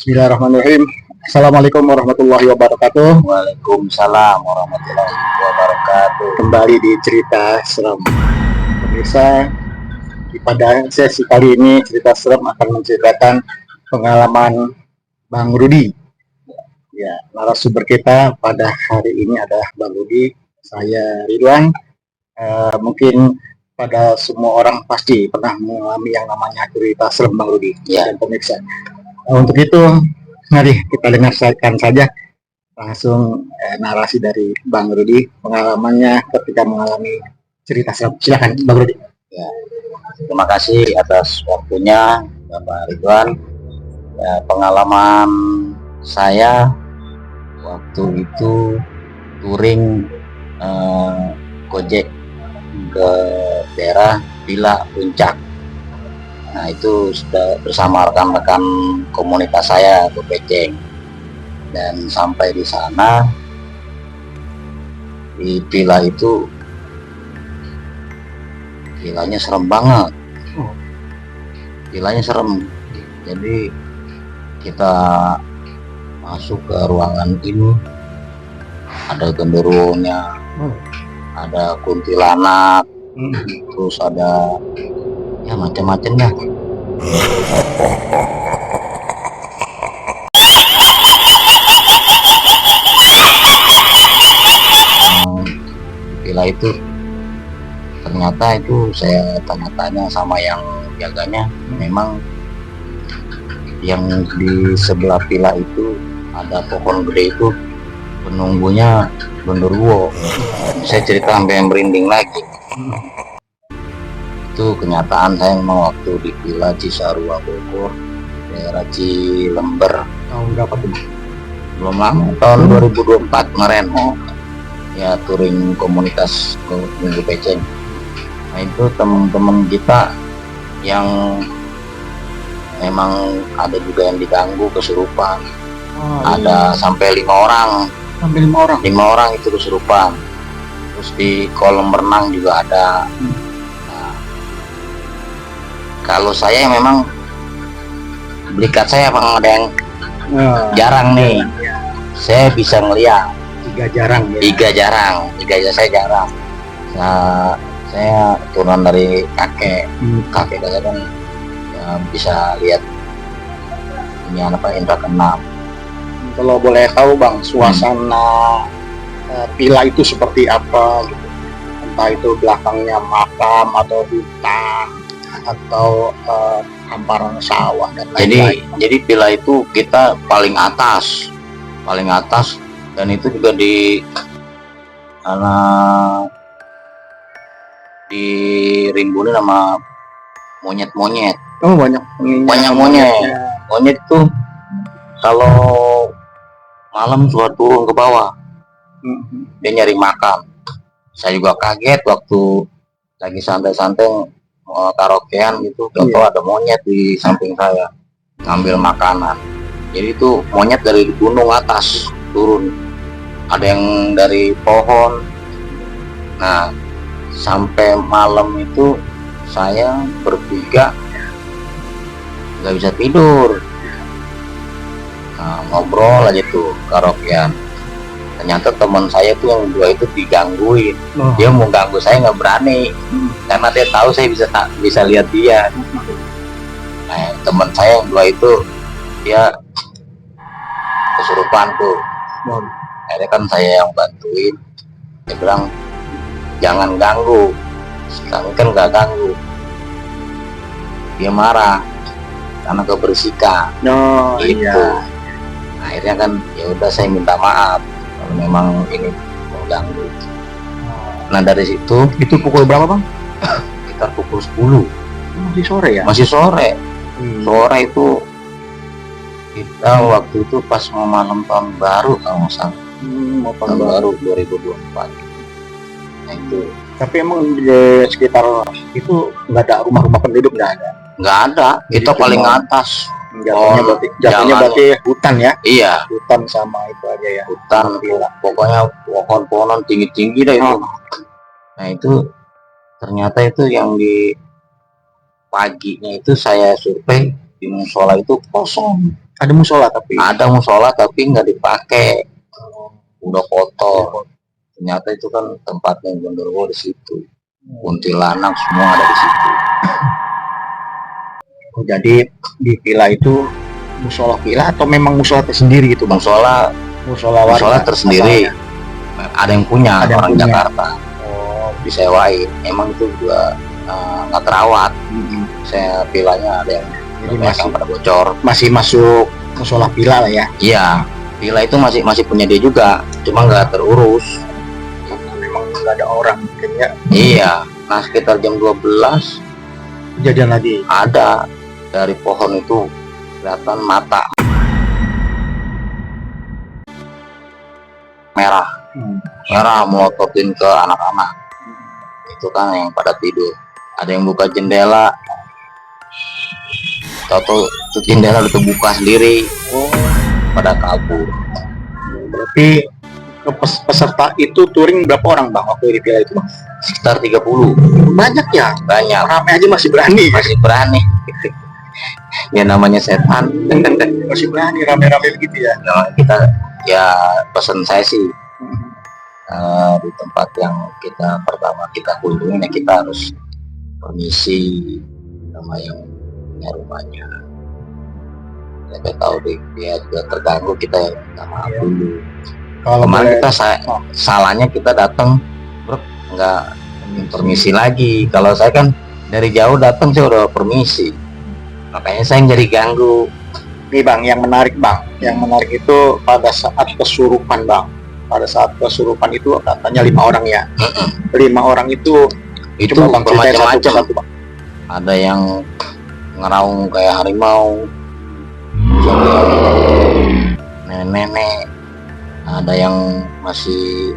Bismillahirrahmanirrahim. Assalamualaikum warahmatullahi wabarakatuh. Waalaikumsalam warahmatullahi wabarakatuh. Kembali di cerita serem. Pemirsa, pada sesi kali ini cerita serem akan menceritakan pengalaman Bang Rudi. Ya, narasumber kita pada hari ini adalah Bang Rudi. Saya Ridwan. Mungkin pada semua orang pasti pernah mengalami yang namanya cerita serem Bang Rudi. Ya. Dan pemirsa. Untuk itu, mari kita dengarkan saja langsung narasi dari Bang Rudi, pengalamannya ketika mengalami cerita serem. Silakan Bang Rudi. Ya, terima kasih atas waktunya Bapak Ridwan. Ya, pengalaman saya waktu itu touring Gojek ke daerah Villa Puncak. Nah, itu sudah bersama rekan-rekan komunitas saya ke Beceng, dan sampai di sana di villa itu, villanya serem banget. Villanya serem. Jadi kita masuk ke ruangan ini, ada genderuwonya, ada kuntilanak, terus ada ya macam-macam dah. Villa itu ternyata itu saya tanya-tanya sama yang jaganya, memang yang di sebelah villa itu ada pohon gede itu penunggunya genderuwo. Saya cerita sampai merinding lagi. Itu kenyataan. Saya memang waktu di Villa Cisarua Bogor, daerah Cilember. Tahun berapa tuh? Belum lama, tahun 2024 kemarin. Ya, touring komunitas ke Minggu Beceng. Nah, itu teman-teman kita yang memang ada juga yang diganggu kesurupan. Ada sampai 5 orang. Sampai 5 orang? 5 orang itu kesurupan. Terus di kolam renang juga ada. Kalau saya memang belikat saya Bang, ada yang jarang nih. Saya bisa ngeliat. 3 jarang ya? 3 jarang. 3 saya jarang. Nah, saya turun dari kakek. Kakek saya kan ya, bisa lihat ini apa, indra keenam. Kalau boleh tahu Bang, suasana villa itu seperti apa gitu? Entah itu belakangnya makam atau hutan atau hamparan sawah dan lain-lain. Jadi villa itu kita paling atas, dan itu juga dirimbuni sama monyet-monyet. Oh, banyak monyet. Monyet itu kalau malam suka turun ke bawah, dia nyari makan. Saya juga kaget waktu lagi santai-santai karaokean gitu, contoh ada monyet di samping saya ngambil makanan. Jadi itu monyet dari gunung atas turun, ada yang dari pohon. Nah, sampai malam itu saya bertiga nggak bisa tidur. Nah, ngobrol aja tuh karaokean. Ternyata teman saya tuh yang 2 itu digangguin. Dia mau ganggu saya nggak berani, karena dia tahu saya bisa lihat dia. Nah, teman saya yang 2 itu dia kesurupan tuh. Akhirnya kan saya yang bantuin. Dia bilang jangan ganggu, kami kan nggak ganggu. Dia marah karena kebersihan. Gitu. Iya. Akhirnya kan ya udah, saya minta maaf kalau memang ini mengganggu. Nah, dari situ, itu pukul berapa Bang? sekitar pukul 10. Masih sore ya? Masih sore. Sore itu kita waktu itu pas mau malam tahun baru kalau nggak salah. Mau tahun baru 2024. Nah, itu. Tapi emang di sekitar itu nggak ada rumah-rumah penduduk, nggak ada? Nggak ada. Kita paling atas. Jatuhnya berarti hutan ya? Iya, hutan sama itu aja ya, hutan. Pokoknya pohon-pohonan tinggi-tinggi dah itu. Nah, itu ternyata itu yang di paginya itu saya survei di musola itu kosong. Ada musola tapi. Ada musola tapi nggak dipakai, udah kotor. Ternyata itu kan tempatnya genderuwo di situ, kuntilanak semua ada di situ. Oh, jadi di villa itu musola villa atau memang musola tersendiri gitu bang? Musola Warga tersendiri. asalnya. Ada yang punya, Ada yang orang punya. Jakarta. Oh, Disewain. Emang itu juga nggak terawat. Saya villanya ada yang jadi banyak yang pada bocor. masih masuk musola villa lah ya. Iya, villa itu masih punya dia juga, cuma nggak terurus. Memang nggak ada orang mungkin ya. Iya, nah sekitar jam 12 Kejadian lagi. ada dari pohon itu kelihatan mata merah melototin ke anak-anak. Itu kan yang pada tidur. Ada yang buka jendela, tahu itu jendela udah terbuka sendiri. Pada kabur. Berarti peserta itu touring berapa orang bang waktu di villa itu bang? Sekitar 30. Banyak ya. Banyak. Ramai aja masih berani. Masih berani. Ya namanya setan. Masih berani rame-rame begitu ya. Nah, kita ya pesan saya sih di tempat yang pertama kita kunjungi ya kita harus permisi sama yang punya rumahnya. Kita tahu dia juga terganggu, kita minta maaf dulu. Kalau kemarin kita salahnya kita datang nggak permisi lagi. Kalau saya kan dari jauh datang saya udah permisi, makanya saya jadi ganggu. Nih bang, yang menarik itu pada saat kesurupan bang. Pada saat kesurupan itu katanya 5 orang ya. 5 orang itu bermacam-macam. Ada yang ngeraung kayak harimau, nenek-nenek, ada yang masih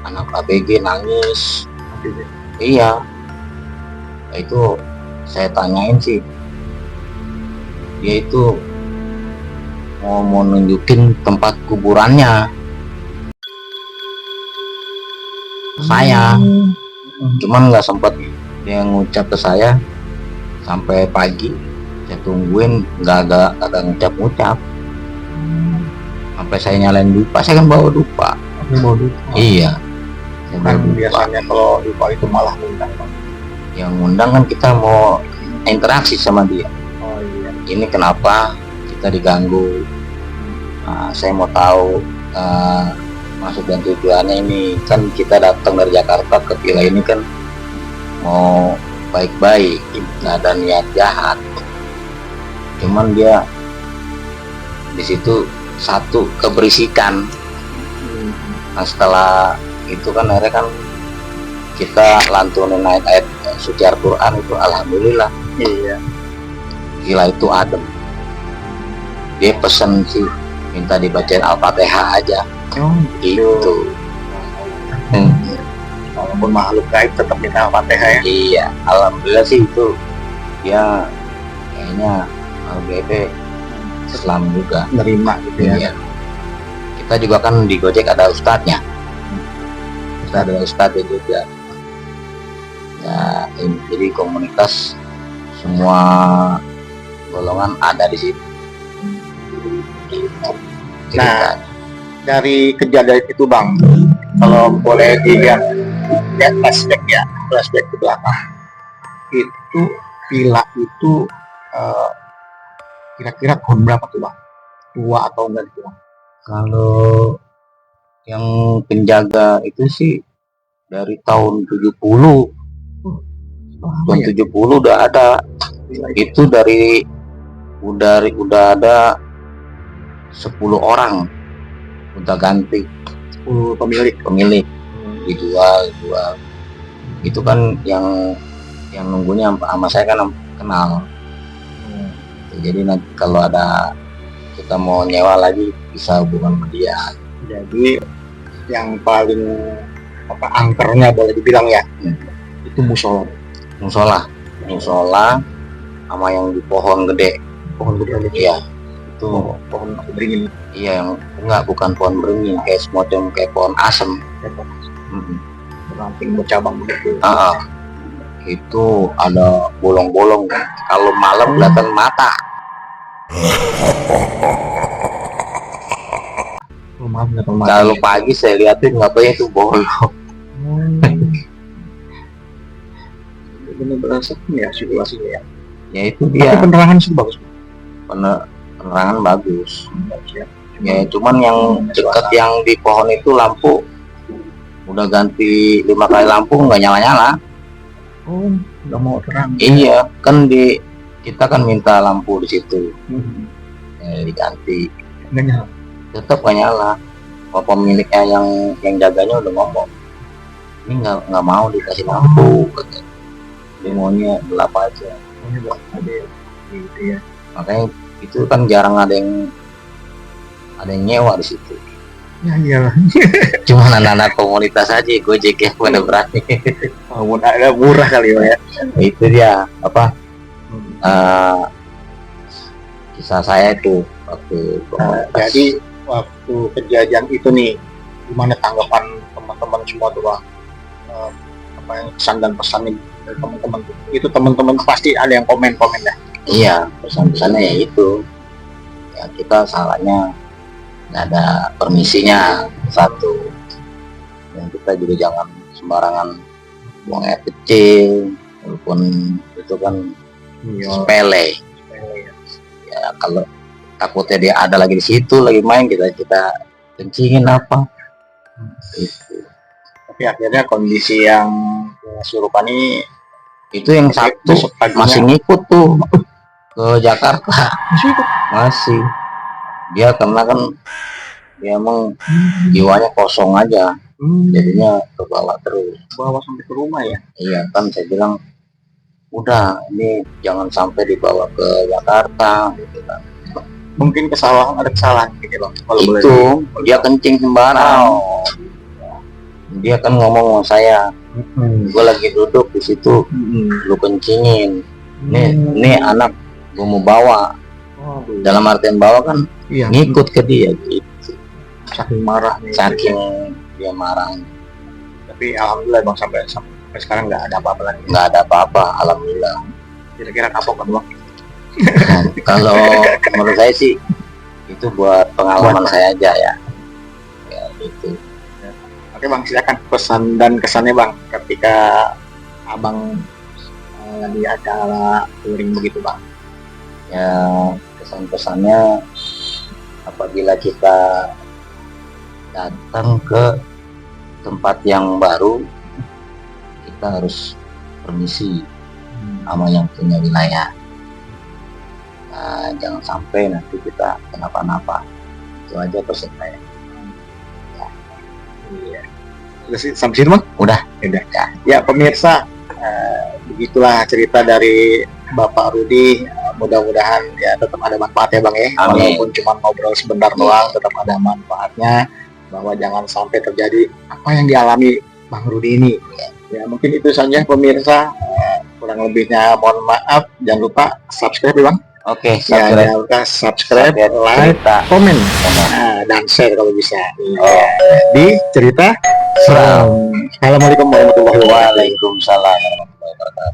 anak ABG nangis. Iya, itu saya tanyain sih, dia itu mau nunjukin tempat kuburannya saya, cuman nggak sempat dia ngucap ke saya sampai pagi. Saya tungguin nggak ada ngucap sampai saya nyalain dupa. Saya kan bawa dupa. Iya, kan biasanya kalau dupa itu malah ngundang bang. Yang ngundang kan kita mau interaksi sama dia. Oh iya. Ini kenapa kita diganggu? Saya mau tahu maksud dan tujuannya. Ini kan kita datang dari Jakarta ke villa ini kan mau baik-baik, nggak ada niat jahat. Cuman dia di situ satu keberisikan. Nah setelah itu kan akhirnya kan kita lantunin ayat suci Al-Quran itu, alhamdulillah. Iya. Villa itu adem. Dia pesen sih minta dibacain Al-Fatihah aja. Oh gitu. Walaupun makhluk gaib tetap minta Al-Fatihah ya. Iya, alhamdulillah sih itu dia kayaknya LGB Islam juga Nerima gitu ya. Iya. Kita juga kan di Gojek ada ustadznya. Kita ada ustadznya juga. Ya, jadi komunitas semua golongan ada di situ. Nah, dari kejadian itu bang, kalau boleh dilihat flashback ke belakang, itu villa itu kira-kira tahun berapa tuh bang? Tua atau enggak itu bang? Kalau yang penjaga itu sih dari tahun 70. Tahun 70 udah ada. Itu dari udah ada 10 orang udah ganti. 10 pemilik dijual. Itu kan yang nunggunya sama saya kan kenal. Jadi nanti kalau ada kita mau nyewa lagi bisa hubungan sama dia. Jadi yang paling angkernya boleh dibilang ya, itu musola sama yang di pohon gede. Iya, itu pohon beringin. Iya, yang bukan pohon beringin, kayak semacam kayak pohon asem. Ramping bercabang begitu. Itu ada bolong-bolong. Kalau malam kelihatan mata. Malam nggak tahu mati. Kalau pagi saya lihatin ngapain itu bolong. Bener-bener sepi ya situasinya ya. Ya itu Tapi dia. penerangan sih bagus. Penerangan bagus. Ya, Ya cuman yang dekat yang di pohon itu lampu udah ganti 5 kali lampu nggak nyala-nyala. Oh, nggak mau terang. Iya, kan kita kan minta lampu di situ. Diganti. Nggak nyala. Tetap nggak nyala. Pemiliknya yang jaganya udah ngomong, ini nggak mau dikasih lampu, dia maunya gelap aja. Ini buat ada gitu ya. Makanya itu kan jarang ada yang nyewa di situ. Ya iyalah. Cuma anak-anak komunitas aja Gojek yang pada berani. Oh, ada murah kali ya. Itu dia apa? Kisah saya itu waktu jadi waktu kejadian itu nih, gimana tanggapan teman-teman semua tuh bang? Apa yang pesan dan pesan dari teman-teman itu, teman-teman pasti ada yang komen ya. Iya, pesan-pesannya ya itu, ya kita salahnya nggak ada permisinya satu, dan kita juga jangan sembarangan buang air kecil, walaupun itu kan sepele. Ya kalau takutnya dia ada lagi di situ lagi main, kita kencingin apa itu. Tapi akhirnya kondisi yang kesurupan ini itu yang satu masih ngikut tuh ke Jakarta. Masih dia karena kan dia emang jiwanya kosong aja, jadinya ke bawah terus, bawa sampai ke rumah ya. Iya kan, saya bilang udah ini jangan sampai dibawa ke Jakarta gitu kan. Mungkin ada kesalahan gitu bang, kalau itu boleh. Dia kencing sembarang. Dia kan ngomong sama saya, gue lagi duduk di situ, lu kencingin, nih anak gue mau bawa. Dalam artian bawa kan ngikut ke dia gitu. Saking marah nih, saking dia marah. Tapi alhamdulillah bang, sampai sekarang nggak ada apa-apa lagi. Nggak ada apa-apa, alhamdulillah. Kira-kira kapok kan bang? Kalau menurut saya sih itu buat pengalaman saya aja ya itu. Oke bang, silakan pesan dan kesannya bang ketika abang lagi acara touring begitu bang. Ya kesan-pesannya, apabila kita datang ke tempat yang baru, kita harus permisi sama yang punya wilayah. Nah, jangan sampai nanti kita kenapa-napa. Itu aja pesan saya. Iya. Udah sih sampai sini bang? Udah. Ya pemirsa, begitulah cerita dari Bapak Rudi. Mudah-mudahan ya tetap ada manfaatnya bang ya. Amin. Walaupun cuma ngobrol sebentar doang, tetap ada manfaatnya. Bahwa jangan sampai terjadi apa yang dialami Bang Rudi ini. Ya mungkin itu saja pemirsa. Kurang lebihnya mohon maaf. Jangan lupa subscribe ya bang. Oke, Ya, jangan lupa subscribe, like, komen, dan share kalau bisa. Di cerita seram. Assalamualaikum warahmatullahi wabarakatuh. Waalaikumsalam warahmatullahi wabarakatuh.